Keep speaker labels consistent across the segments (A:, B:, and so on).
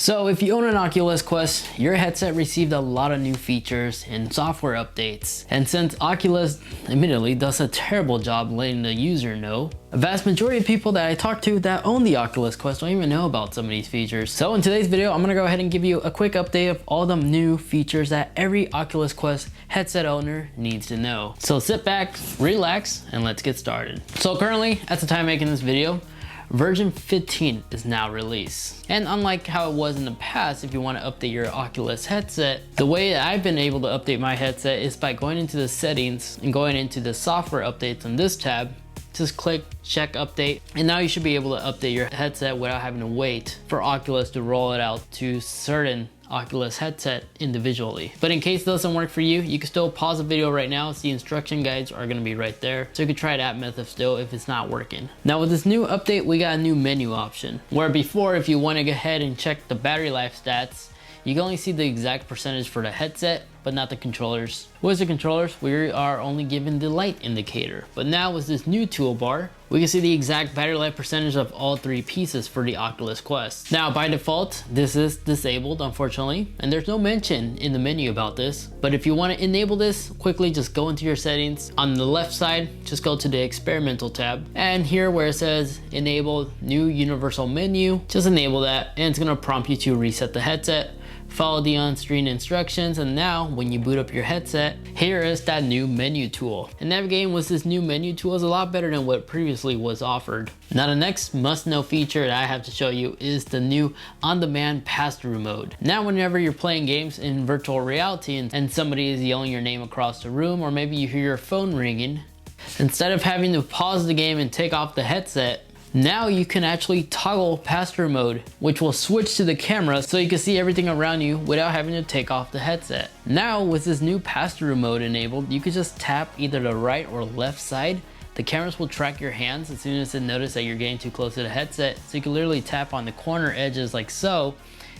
A: So if you own an Oculus Quest, your headset received a lot of new features and software updates. And since Oculus admittedly does a terrible job letting the user know, a vast majority of people that I talk to that own the Oculus Quest don't even know about some of these features. So in today's video, I'm gonna go ahead and give you a quick update of all the new features that every Oculus Quest headset owner needs to know. So sit back, relax, and let's get started. So currently, at the time of making this video, version 15 is now released. And unlike how it was in the past, if you want to update your Oculus headset, the way that I've been able to update my headset is by going into the settings and going into the software updates on this tab. Just click check update, and now you should be able to update your headset without having to wait for Oculus to roll it out to certain Oculus headset individually. But in case it doesn't work for you, you can still pause the video right now. The instruction guides are going to be right there, so you can try that method still if it's not working. Now with this new update, we got a new menu option, where before, if you want to go ahead and check the battery life stats, you can only see the exact percentage for the headset, but not the controllers. With the controllers, we are only given the light indicator. But now with this new toolbar, we can see the exact battery life percentage of all three pieces for the Oculus Quest. Now by default, this is disabled, unfortunately, and there's no mention in the menu about this. But if you want to enable this, quickly just go into your settings. On the left side, just go to the experimental tab, and here where it says enable new universal menu, just enable that, and it's going to prompt you to reset the headset. Follow the on-screen instructions, and now when you boot up your headset, here is that new menu tool. And navigating with this new menu tool is a lot better than what previously was offered. Now the next must-know feature that I have to show you is the new on-demand pass-through mode. Now whenever you're playing games in virtual reality and somebody is yelling your name across the room, or maybe you hear your phone ringing, instead of having to pause the game and take off the headset, now you can actually toggle pass-through mode, which will switch to the camera so you can see everything around you without having to take off the headset. Now with this new pass-through mode enabled, you can just tap either the right or left side. The cameras will track your hands as soon as it notices that you're getting too close to the headset. So you can literally tap on the corner edges like so,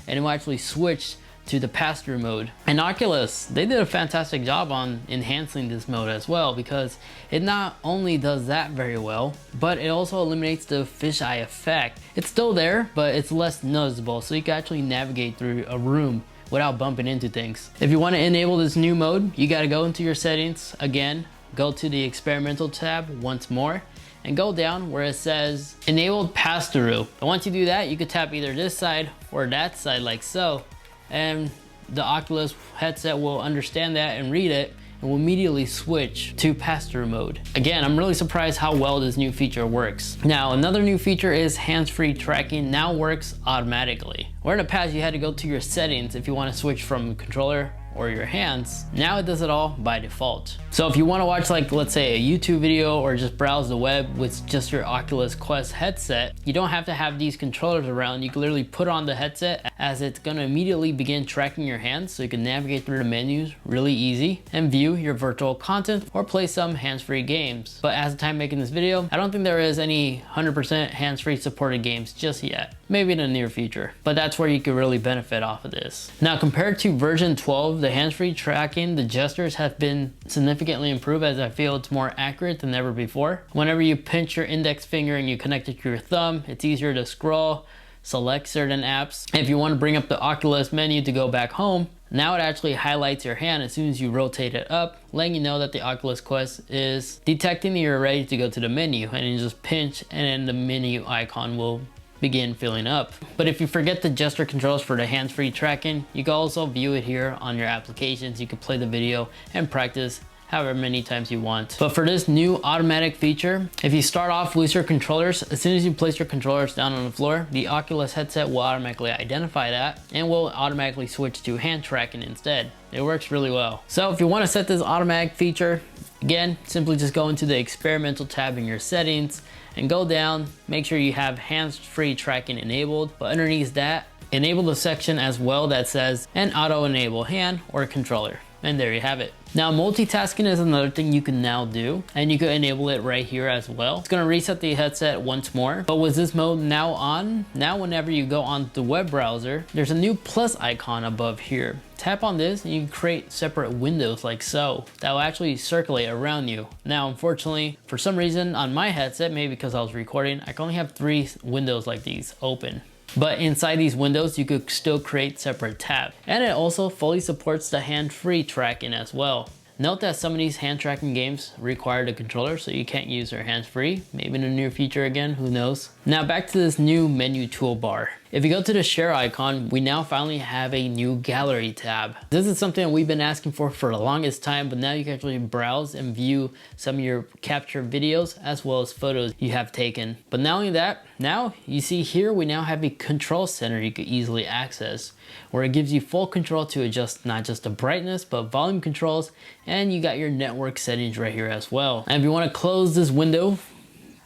A: and it will actually switch to the pass-through mode. And Oculus, they did a fantastic job on enhancing this mode as well, because it not only does that very well, but it also eliminates the fisheye effect. It's still there, but it's less noticeable, so you can actually navigate through a room without bumping into things. If you want to enable this new mode, you got to go into your settings again, go to the experimental tab once more, and go down where it says enabled pass-through. And once you do that, you can tap either this side or that side like so, and the Oculus headset will understand that and read it and will immediately switch to pass-through mode. Again, I'm really surprised how well this new feature works. Now, another new feature is hands-free tracking now works automatically. Where in the past you had to go to your settings if you want to switch from controller or your hands, now it does it all by default. So if you want to watch, like, let's say a YouTube video or just browse the web with just your Oculus Quest headset, you don't have to have these controllers around. You can literally put on the headset, as it's going to immediately begin tracking your hands, so you can navigate through the menus really easy and view your virtual content or play some hands-free games. But as the time making this video, I don't think there is any 100% hands-free supported games just yet. Maybe in the near future, but that's where you could really benefit off of this. Now compared to version 12, the hands-free tracking, the gestures have been significantly improved, as I feel it's more accurate than ever before. Whenever you pinch your index finger and you connect it to your thumb, it's easier to scroll, select certain apps. If you want to bring up the Oculus menu to go back home, now it actually highlights your hand as soon as you rotate it up, letting you know that the Oculus Quest is detecting that you're ready to go to the menu, and you just pinch and then the menu icon will begin filling up. But if you forget the gesture controls for the hands-free tracking, you can also view it here on your applications. You can play the video and practice however many times you want. But for this new automatic feature, if you start off with your controllers, as soon as you place your controllers down on the floor, the Oculus headset will automatically identify that and will automatically switch to hand tracking instead. It works really well. So if you want to set this automatic feature, again, simply just go into the experimental tab in your settings and go down, make sure you have hands-free tracking enabled, but underneath that, enable the section as well that says an auto-enable hand or controller. And there you have it. Now multitasking is another thing you can now do, and you can enable it right here as well. It's gonna reset the headset once more, but with this mode now on, now whenever you go on the web browser, there's a new plus icon above here. Tap on this and you can create separate windows like so that will actually circulate around you. Now unfortunately, for some reason on my headset, maybe because I was recording, I can only have 3 windows like these open. But inside these windows, you could still create separate tabs. And it also fully supports the hand-free tracking as well. Note that some of these hand tracking games require the controller, so you can't use their hands-free. Maybe in the near future again, who knows. Now back to this new menu toolbar. If you go to the share icon, we now finally have a new gallery tab. This is something that we've been asking for the longest time, but now you can actually browse and view some of your captured videos as well as photos you have taken. But not only that, now you see here we now have a control center you could easily access, where it gives you full control to adjust not just the brightness, but volume controls, and you got your network settings right here as well. And if you want to close this window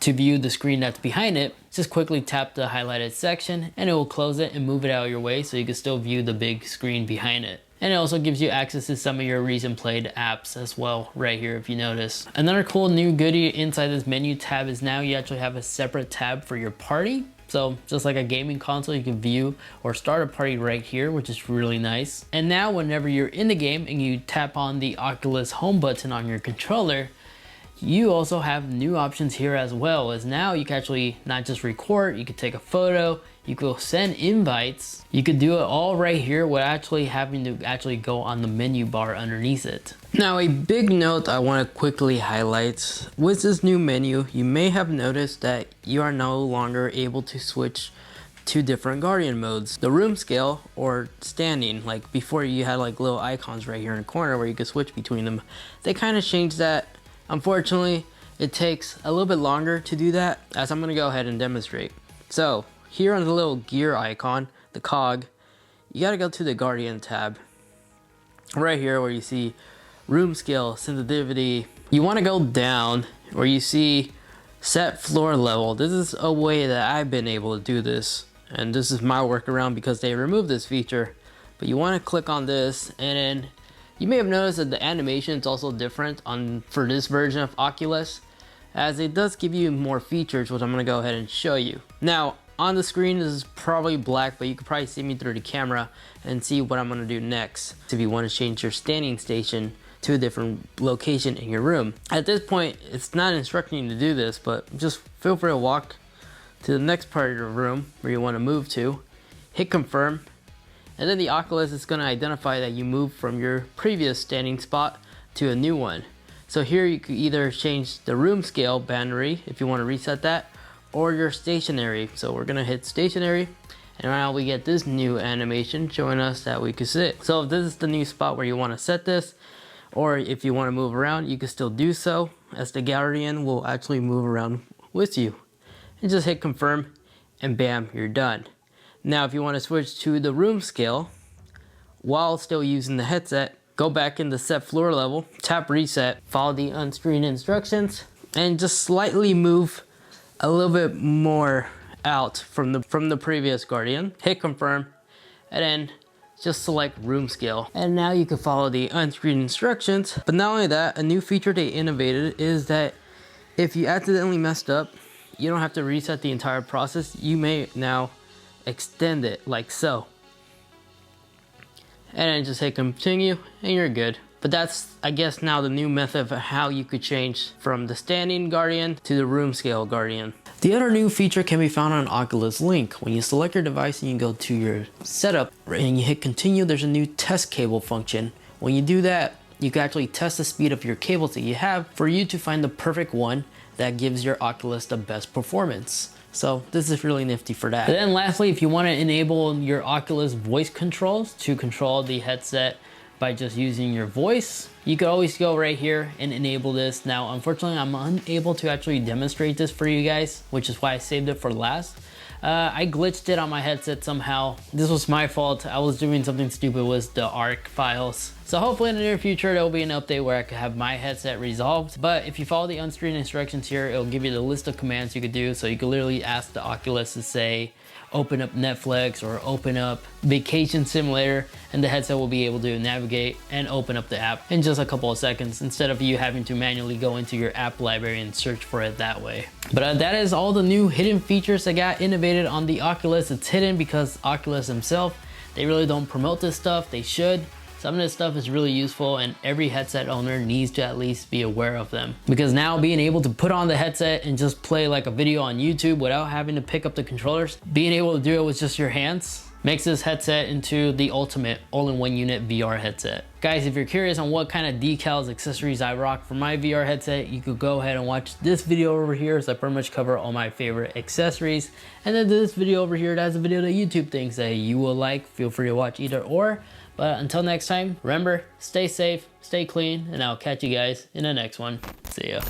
A: to view the screen that's behind it, just quickly tap the highlighted section and it will close it and move it out of your way so you can still view the big screen behind it. And it also gives you access to some of your recent played apps as well right here if you notice. Another cool new goodie inside this menu tab is now you actually have a separate tab for your party. So just like a gaming console, you can view or start a party right here, which is really nice. And now whenever you're in the game and you tap on the Oculus home button on your controller, you also have new options here as well, as now you can actually not just record, you could take a photo, you could send invites, you could do it all right here without actually having to actually go on the menu bar underneath it. Now a big note I want to quickly highlight, with this new menu, you may have noticed that you are no longer able to switch to different Guardian modes. The room scale or standing, like before you had like little icons right here in the corner where you could switch between them. They kind of changed that. Unfortunately, it takes a little bit longer to do that, as I'm gonna go ahead and demonstrate. So here on the little gear icon, the cog, you gotta go to the Guardian tab. Right here where you see room scale, sensitivity, you wanna go down where you see set floor level. This is a way that I've been able to do this, and this is my workaround because they removed this feature. But you wanna click on this, and then you may have noticed that the animation is also different for this version of Oculus, as it does give you more features, which I'm gonna go ahead and show you. Now, on the screen, this is probably black, but you can probably see me through the camera and see what I'm gonna do next if you wanna change your standing station to a different location in your room. At this point, it's not instructing you to do this, but just feel free to walk to the next part of your room where you wanna move to, hit confirm, and then the Oculus is going to identify that you moved from your previous standing spot to a new one. So here you could either change the room scale boundary if you want to reset that, or your stationary. So we're going to hit stationary, and now we get this new animation showing us that we could sit. So if this is the new spot where you want to set this, or if you want to move around, you can still do so, as the Guardian will actually move around with you. And just hit confirm, and bam, you're done. Now, if you want to switch to the room scale while still using the headset, go back into set floor level, tap reset, follow the on-screen instructions, and just slightly move a little bit more out from the previous Guardian. Hit confirm, and then just select room scale. And now you can follow the on-screen instructions. But not only that, a new feature they innovated is that if you accidentally messed up, you don't have to reset the entire process. You may now extend it like so, and then just hit continue and you're good. But that's, I guess, now the new method of how you could change from the standing Guardian to the room scale Guardian. The other new feature can be found on Oculus Link. When you select your device and you go to your setup and you hit continue, there's a new test cable function. When you do that, you can actually test the speed of your cables that you have for you to find the perfect one that gives your Oculus the best performance. So this is really nifty for that. And then lastly, if you want to enable your Oculus voice controls to control the headset by just using your voice, you could always go right here and enable this. Now, unfortunately, I'm unable to actually demonstrate this for you guys, which is why I saved it for last. I glitched it on my headset somehow. This was my fault. I was doing something stupid with the ARC files. So hopefully in the near future, there will be an update where I could have my headset resolved. But if you follow the on-screen instructions here, it'll give you the list of commands you could do. So you could literally ask the Oculus to say, open up Netflix or open up Vacation Simulator, and the headset will be able to navigate and open up the app in just a couple of seconds instead of you having to manually go into your app library and search for it that way. But that is all the new hidden features that got innovated on the Oculus. It's hidden because Oculus themselves, they really don't promote this stuff. They should. Some of this stuff is really useful and every headset owner needs to at least be aware of them. Because now being able to put on the headset and just play like a video on YouTube without having to pick up the controllers, being able to do it with just your hands, makes this headset into the ultimate all-in-one unit VR headset. Guys, if you're curious on what kind of decals, accessories I rock for my VR headset, you could go ahead and watch this video over here, as I pretty much cover all my favorite accessories. And then this video over here, that's a video that YouTube thinks that you will like. Feel free to watch either or. But until next time, remember, stay safe, stay clean, and I'll catch you guys in the next one. See ya.